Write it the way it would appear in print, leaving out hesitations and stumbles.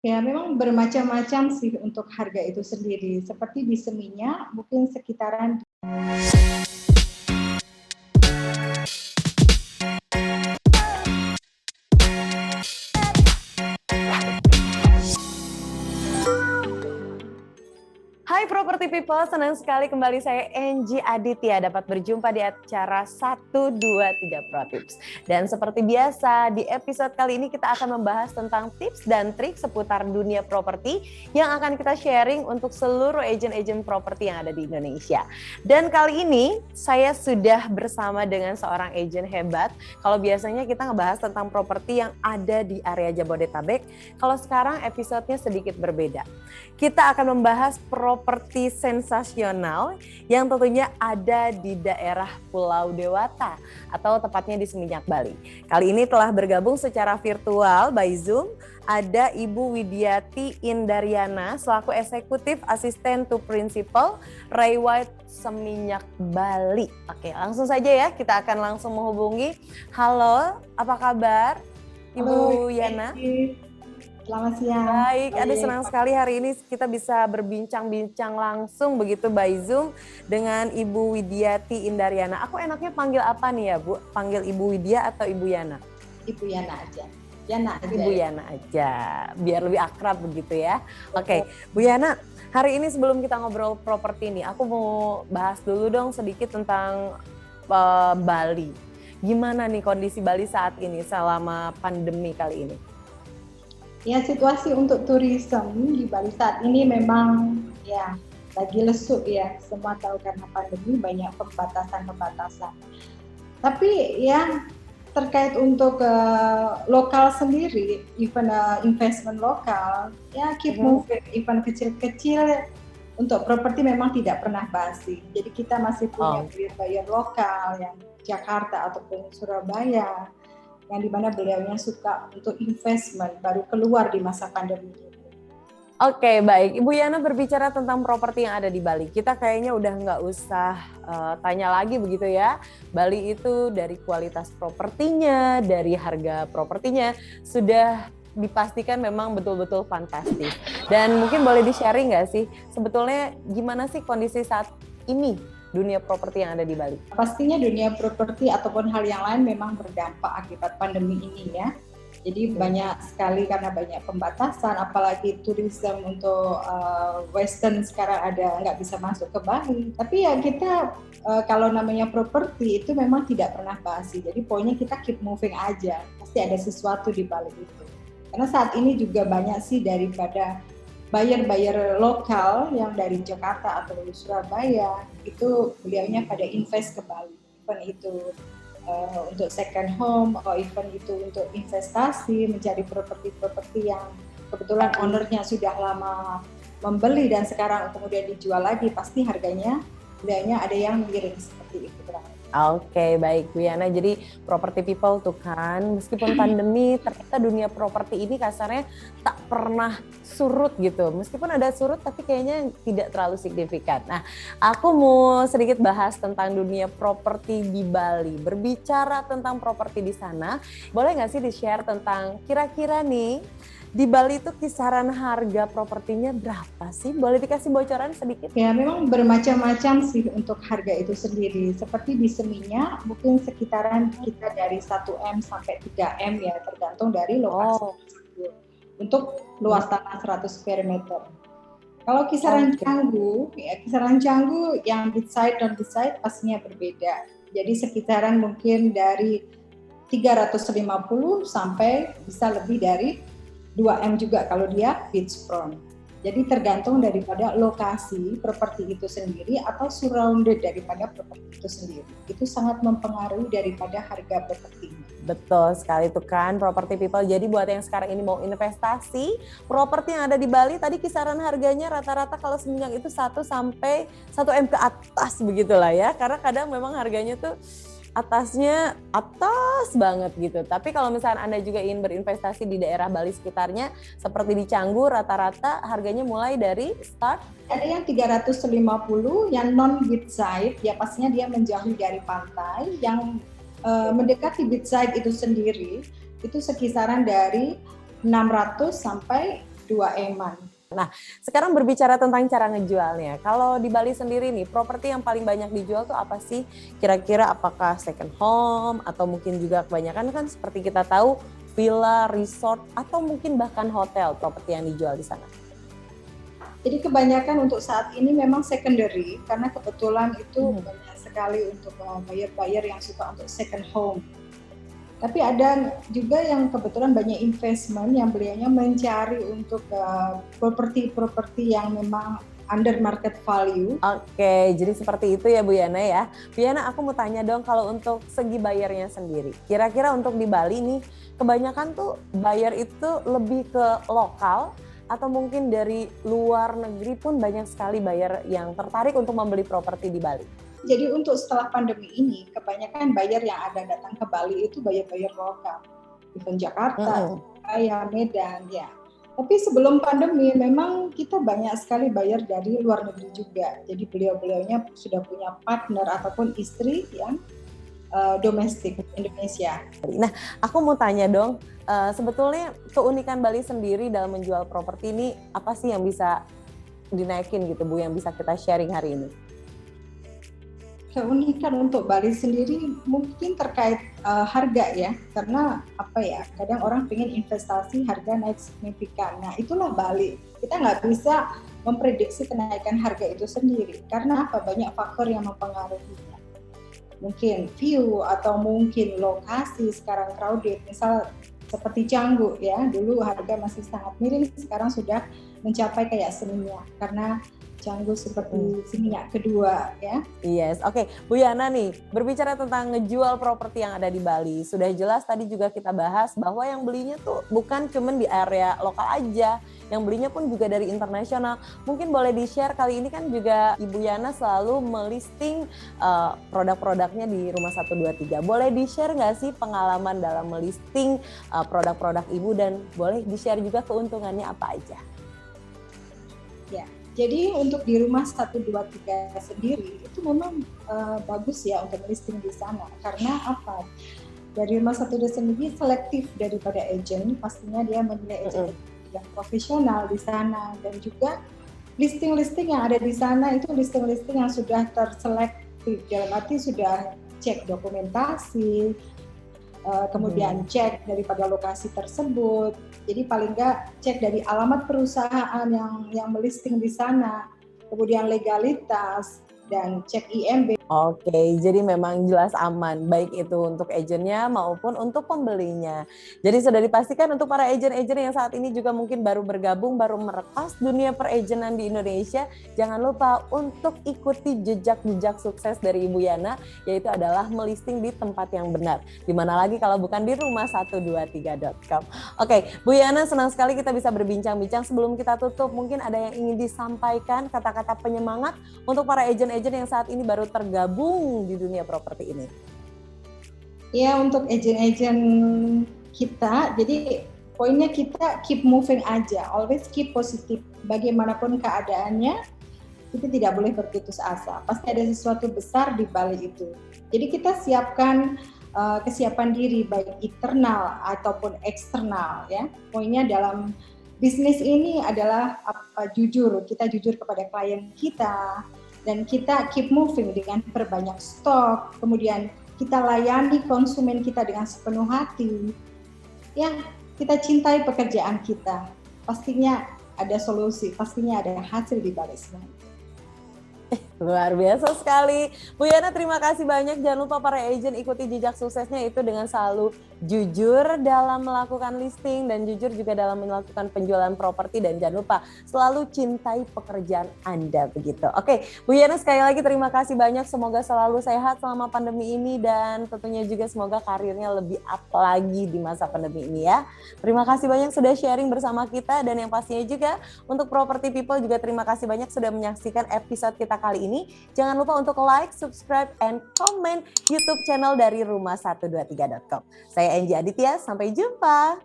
Ya memang bermacam-macam sih untuk harga itu sendiri. Seperti di Seminyak mungkin sekitaran. Hai Property People, senang sekali kembali saya Angie Aditya dapat berjumpa di acara 123 Pro Tips. Dan seperti biasa, di episode kali ini kita akan membahas tentang tips dan trik seputar dunia properti yang akan kita sharing untuk seluruh agent-agent properti yang ada di Indonesia. Dan kali ini saya sudah bersama dengan seorang agent hebat. Kalau biasanya kita ngebahas tentang properti yang ada di area Jabodetabek, kalau sekarang episodenya sedikit berbeda. Kita akan membahas properti sensasional yang tentunya ada di daerah Pulau Dewata atau tepatnya di Seminyak, Bali. Kali ini telah bergabung secara virtual by Zoom ada Ibu Widiati Indaryana selaku Eksekutif Asisten to Principal Ray White Seminyak, Bali. Oke, langsung saja ya kita akan langsung menghubungi. Halo, apa kabar Ibu Yana? Selamat siang. Baik, aduh senang sekali hari ini kita bisa berbincang-bincang langsung begitu by Zoom dengan Ibu Widiati Indaryana. Aku enaknya panggil apa nih ya Bu? Panggil Ibu Widya atau Ibu Yana? Ibu Yana aja. Yana aja. Ibu Yana aja, biar lebih akrab begitu ya. Oke, Bu Yana, hari ini sebelum kita ngobrol properti nih, aku mau bahas dulu dong sedikit tentang Bali. Gimana nih kondisi Bali saat ini selama pandemi kali ini? Ya, situasi untuk turisme di Bali saat ini memang ya lagi lesu ya. Semua tahu karena pandemi banyak pembatasan. Tapi ya terkait untuk lokal sendiri, investment lokal, ya keep moving, event kecil-kecil untuk properti memang tidak pernah basi. Jadi kita masih punya buyer lokal yang Jakarta ataupun Surabaya, yang dimana beliaunya suka untuk investment baru keluar di masa pandemi ini. Oke, baik. Ibu Yana berbicara tentang properti yang ada di Bali. Kita kayaknya udah nggak usah tanya lagi begitu ya. Bali itu dari kualitas propertinya, dari harga propertinya sudah dipastikan memang betul-betul fantastis. Dan mungkin boleh di-sharing nggak sih sebetulnya gimana sih kondisi saat ini dunia properti yang ada di Bali? Pastinya dunia properti ataupun hal yang lain memang berdampak akibat pandemi ini ya. Jadi banyak sekali karena banyak pembatasan, apalagi turisme untuk Western sekarang ada nggak bisa masuk ke Bali. Tapi ya kita kalau namanya properti itu memang tidak pernah basi. Jadi poinnya kita keep moving aja. Pasti ada sesuatu di Bali itu. Karena saat ini juga banyak sih daripada buyer lokal yang dari Jakarta atau dari Surabaya itu beliaunya pada invest ke Bali, event itu untuk second home atau event itu untuk investasi mencari properti yang kebetulan ownernya sudah lama membeli dan sekarang kemudian dijual lagi, pasti harganya beliaunya ada yang miring seperti itu. Oke, baik Bu Yana. Jadi property people tuh kan, meskipun pandemi ternyata dunia properti ini kasarnya tak pernah surut gitu. Meskipun ada surut tapi kayaknya tidak terlalu signifikan. Nah, aku mau sedikit bahas tentang dunia properti di Bali. Berbicara tentang properti di sana, boleh nggak sih di-share tentang kira-kira nih di Bali itu kisaran harga propertinya berapa sih? Boleh dikasih bocoran sedikit? Ya memang bermacam-macam sih untuk harga itu sendiri. Seperti di Seminyak mungkin sekitaran kita dari 1M sampai 3M ya, tergantung dari lokasi tersebut. Untuk luas tanah 100 square meter. Kalau kisaran Canggu, ya kisaran Canggu yang beachside dan beachside pastinya berbeda. Jadi sekitaran mungkin dari 350 sampai bisa lebih dari 2M juga kalau dia beachfront. Jadi tergantung daripada lokasi properti itu sendiri atau surrounded daripada properti itu sendiri. Itu sangat mempengaruhi daripada harga propertinya. Betul sekali itu kan property people. Jadi buat yang sekarang ini mau investasi, properti yang ada di Bali tadi kisaran harganya rata-rata kalau Seminyak itu 1 sampai 1M ke atas begitulah ya. Karena kadang memang harganya tuh atasnya atas banget gitu. Tapi kalau misalnya Anda juga ingin berinvestasi di daerah Bali sekitarnya seperti di Canggu, rata-rata harganya mulai dari start ada yang 350 yang non beachside, ya pastinya dia menjauhi dari pantai. Yang mendekati beachside itu sendiri itu sekisaran dari 600 sampai dua eman. Sekarang berbicara tentang cara ngejualnya. Kalau di Bali sendiri nih, properti yang paling banyak dijual tuh apa sih? Kira-kira apakah second home atau mungkin juga kebanyakan kan seperti kita tahu villa, resort atau mungkin bahkan hotel properti yang dijual di sana? Jadi kebanyakan untuk saat ini memang secondary karena kebetulan itu banyak sekali untuk buyer-buyer yang suka untuk second home. Tapi ada juga yang kebetulan banyak investment yang beliaunya mencari untuk properti yang memang under market value. Oke, jadi seperti itu ya Bu Yana ya. Bu Yana, aku mau tanya dong kalau untuk segi bayarnya sendiri. Kira-kira untuk di Bali nih, kebanyakan tuh buyer itu lebih ke lokal atau mungkin dari luar negeri pun banyak sekali buyer yang tertarik untuk membeli properti di Bali? Jadi untuk setelah pandemi ini, kebanyakan buyer yang ada datang ke Bali itu buyer-buyer lokal. Even Jakarta, Surabaya, Medan, ya. Tapi sebelum pandemi memang kita banyak sekali buyer dari luar negeri juga. Jadi beliau-beliaunya sudah punya partner ataupun istri yang domestik Indonesia. Nah, aku mau tanya dong, sebetulnya keunikan Bali sendiri dalam menjual properti ini apa sih yang bisa dinaikin gitu Bu, yang bisa kita sharing hari ini? Keunikan untuk Bali sendiri mungkin terkait harga ya, karena apa ya, kadang orang pengen investasi harga naik signifikan. Nah itulah Bali, kita nggak bisa memprediksi kenaikan harga itu sendiri, karena apa, banyak faktor yang mempengaruhinya. Mungkin view atau mungkin lokasi sekarang crowded, misal seperti Canggu ya, dulu harga masih sangat miring, sekarang sudah mencapai kayak Seminyak, karena Canggu seperti Seminyak kedua ya. Yes, oke. Bu Yana nih, berbicara tentang ngejual properti yang ada di Bali, sudah jelas tadi juga kita bahas bahwa yang belinya tuh bukan cuma di area lokal aja, yang belinya pun juga dari internasional. Mungkin boleh di-share, kali ini kan juga Ibu Yana selalu melisting produk-produknya di Rumah 123. Boleh di-share nggak sih pengalaman dalam melisting produk-produk Ibu, dan boleh di-share juga keuntungannya apa aja? Ya. Jadi untuk di Rumah 123 sendiri itu memang bagus ya untuk listing di sana, karena apa? Dari Rumah 123 sendiri selektif daripada agent, pastinya dia memilih agent yang profesional di sana, dan juga listing-listing yang ada di sana itu listing-listing yang sudah terselektif, dalam arti sudah cek dokumentasi, kemudian cek daripada lokasi tersebut. Jadi paling nggak cek dari alamat perusahaan yang melisting di sana, kemudian legalitas, dan cek IMB. Oke, jadi memang jelas aman, baik itu untuk agennya maupun untuk pembelinya. Jadi sudah dipastikan untuk para agen-agen yang saat ini juga mungkin baru bergabung, baru meretas dunia perejenan di Indonesia, jangan lupa untuk ikuti jejak-jejak sukses dari Ibu Yana, yaitu adalah melisting di tempat yang benar. Dimana lagi kalau bukan di rumah123.com. Oke, Bu Yana, senang sekali kita bisa berbincang-bincang. Sebelum kita tutup, mungkin ada yang ingin disampaikan, kata-kata penyemangat untuk para agen-agen yang saat ini baru tergabung di dunia properti ini. Ya, untuk agen-agen kita, jadi poinnya kita keep moving aja, always keep positif. Bagaimanapun keadaannya, kita tidak boleh berputus asa. Pasti ada sesuatu besar di balik itu. Jadi kita siapkan kesiapan diri baik internal ataupun eksternal ya. Poinnya dalam bisnis ini adalah jujur. Kita jujur kepada klien kita. Dan kita keep moving dengan perbanyak stok, kemudian kita layani konsumen kita dengan sepenuh hati. Ya, kita cintai pekerjaan kita. Pastinya ada solusi, pastinya ada hasil di balik semua. Luar biasa sekali. Bu Yana, terima kasih banyak. Jangan lupa para agent ikuti jejak suksesnya itu dengan selalu jujur dalam melakukan listing dan jujur juga dalam melakukan penjualan properti, dan jangan lupa selalu cintai pekerjaan Anda begitu. Oke, Bu Yana, sekali lagi terima kasih banyak. Semoga selalu sehat selama pandemi ini, dan tentunya juga semoga karirnya lebih up lagi di masa pandemi ini ya. Terima kasih banyak sudah sharing bersama kita, dan yang pastinya juga untuk Property People juga terima kasih banyak sudah menyaksikan episode kita kali ini. Jangan lupa untuk like, subscribe, and comment YouTube channel dari rumah123.com. Saya Enji Aditya, sampai jumpa.